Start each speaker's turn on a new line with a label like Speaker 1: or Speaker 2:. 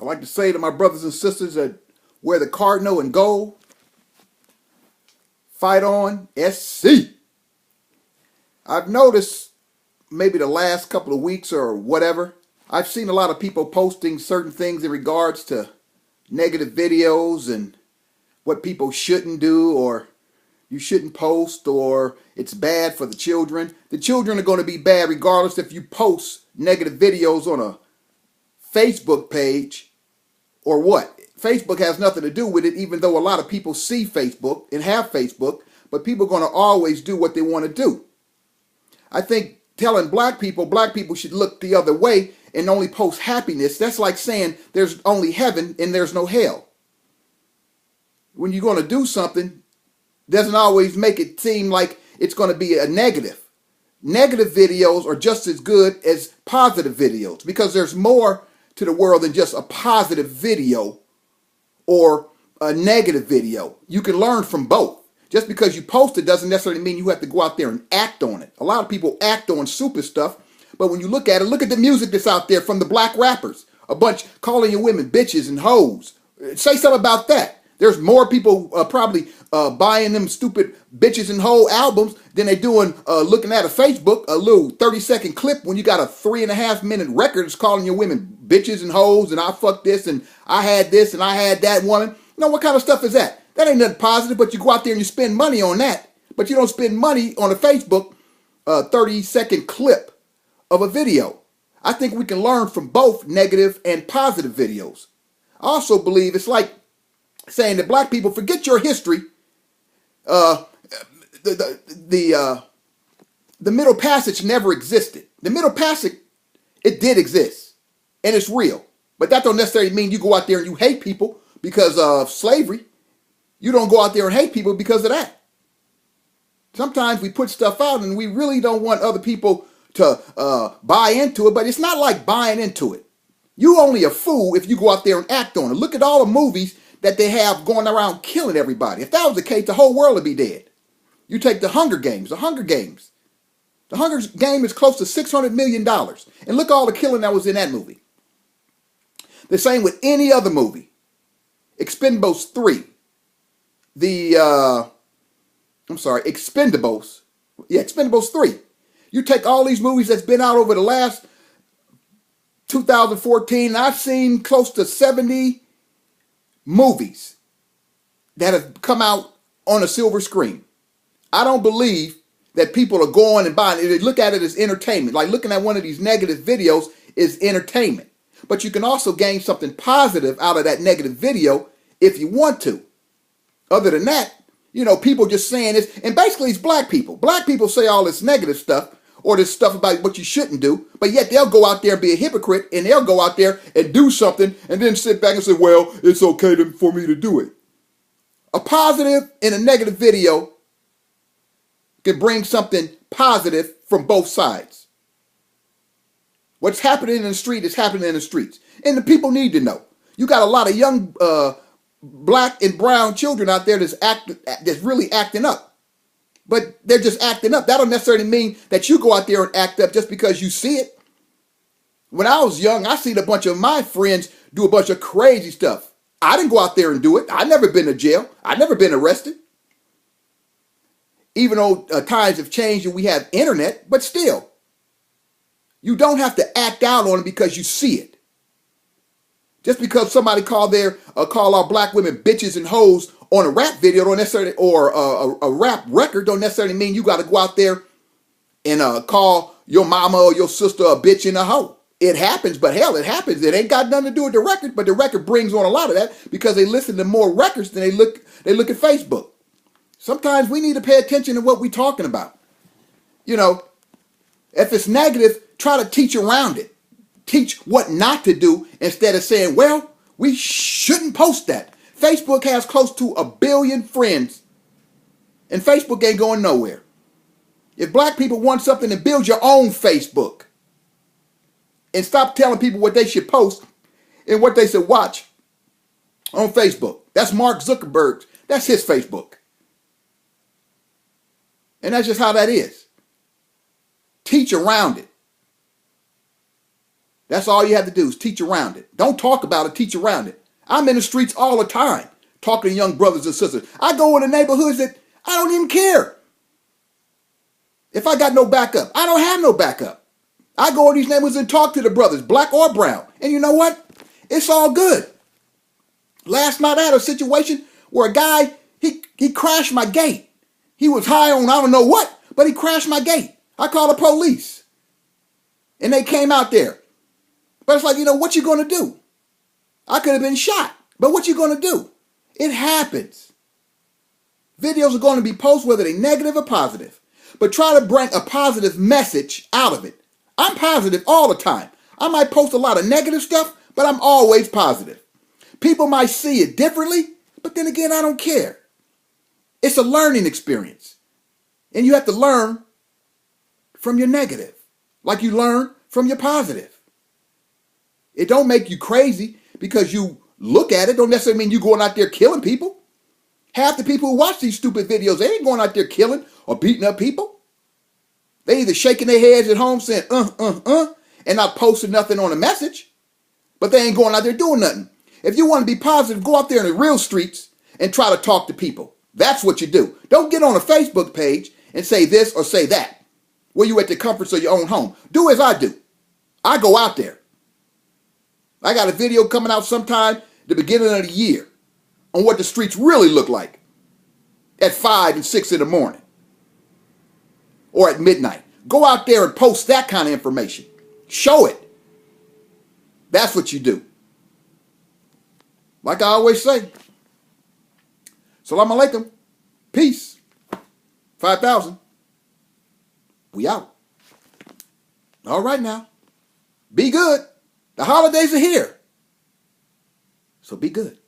Speaker 1: I like to say to my brothers and sisters that wear the cardinal and gold, fight on, SC. I've noticed maybe the last couple of weeks or whatever, I've seen a lot of people posting certain things in regards to negative videos and what people shouldn't do, or you shouldn't post, or it's bad for the children. The children are going to be bad regardless if you post negative videos on a Facebook page or what. Facebook has nothing to do with it, even though a lot of people see Facebook and have Facebook, but people are going to always do what they want to do. I think telling black people should look the other way and only post happiness, that's like saying there's only heaven and there's no hell. When you're going to do something, doesn't always make it seem like it's going to be a negative. Negative videos are just as good as positive videos because there's more to the world than just a positive video or a negative video. You can learn from both. Just because you post it doesn't necessarily mean you have to go out there and act on it. A lot of people act on stupid stuff, but when you look at it, look at the music that's out there from the black rappers. A bunch calling your women bitches and hoes. Say something about that. There's more people probably buying them stupid bitches and hoe albums than they doing looking at a Facebook, a little 30-second clip when you got a 3.5-minute record that's calling your women bitches and hoes and I fucked this and I had this and I had that woman. You know, what kind of stuff is that? That ain't nothing positive, but you go out there and you spend money on that. But you don't spend money on a Facebook 30-second clip of a video. I think we can learn from both negative and positive videos. I also believe it's like saying that black people forget your history. The Middle Passage never existed. The Middle Passage, it did exist, and it's real. But that don't necessarily mean you go out there and you hate people because of slavery. You don't go out there and hate people because of that. Sometimes we put stuff out and we really don't want other people to buy into it, but it's not like buying into it. You only a fool if you go out there and act on it. Look at all the movies that they have going around killing everybody. If that was the case, the whole world would be dead. You take the Hunger Games. The Hunger Game is close to $600 million. And look at all the killing that was in that movie. The same with any other movie. Expendables 3. Expendables. Yeah, Expendables 3. You take all these movies that's been out over the last 2014, and I've seen close to 70 movies that have come out on a silver screen. I don't believe that people are going and buying it. They look at it as entertainment. Like looking at one of these negative videos is entertainment. But you can also gain something positive out of that negative video if you want to. Other than that, you know, people just saying this, and basically it's black people. Black people say all this negative stuff or this stuff about what you shouldn't do, but yet they'll go out there and be a hypocrite, and they'll go out there and do something and then sit back and say, well, it's okay for me to do it. A positive and a negative video can bring something positive from both sides. What's happening in the street is happening in the streets, and the people need to know. You got a lot of young black and brown children out there that's really acting up. But they're just acting up. That don't necessarily mean that you go out there and act up just because you see it. When I was young, I seen a bunch of my friends do a bunch of crazy stuff. I didn't go out there and do it. I never been to jail. I never been arrested. Even though times have changed and we have internet, but still, you don't have to act out on it because you see it. Just because somebody call our black women bitches and hoes on a rap video don't necessarily, or a rap record don't necessarily mean you got to go out there and call your mama or your sister a bitch and a hoe. It happens, but hell, it happens. It ain't got nothing to do with the record, but the record brings on a lot of that because they listen to more records than they look at Facebook. Sometimes we need to pay attention to what we're talking about. You know, if it's negative, try to teach around it. Teach what not to do instead of saying, well, we shouldn't post that. Facebook has close to 1 billion friends, and Facebook ain't going nowhere. If black people want something, to build your own Facebook. And stop telling people what they should post and what they should watch on Facebook. That's Mark Zuckerberg's. That's his Facebook. And that's just how that is. Teach around it. That's all you have to do is teach around it. Don't talk about it, teach around it. I'm in the streets all the time talking to young brothers and sisters. I go in the neighborhoods that I don't even care. If I got no backup, I don't have no backup. I go in these neighborhoods and talk to the brothers, black or brown. And you know what? It's all good. Last night I had a situation where a guy, he crashed my gate. He was high on I don't know what, but he crashed my gate. I called the police. And they came out there. But it's like, what you going to do? I could have been shot. But what you going to do? It happens. Videos are going to be posted, whether they're negative or positive. But try to bring a positive message out of it. I'm positive all the time. I might post a lot of negative stuff, but I'm always positive. People might see it differently, but then again, I don't care. It's a learning experience. And you have to learn from your negative, like you learn from your positive. It don't make you crazy because you look at it. Don't necessarily mean you going out there killing people. Half the people who watch these stupid videos, they ain't going out there killing or beating up people. They either shaking their heads at home saying, and not posting nothing on a message, but they ain't going out there doing nothing. If you want to be positive, go out there in the real streets and try to talk to people. That's what you do. Don't get on a Facebook page and say this or say that. Where you at the comforts of your own home. Do as I do. I go out there. I got a video coming out sometime the beginning of the year on what the streets really look like at 5 and 6 in the morning or at midnight. Go out there and post that kind of information. Show it. That's what you do. Like I always say, Salam alaikum. Peace. 5,000. We out. All right now. Be good. The holidays are here. So be good.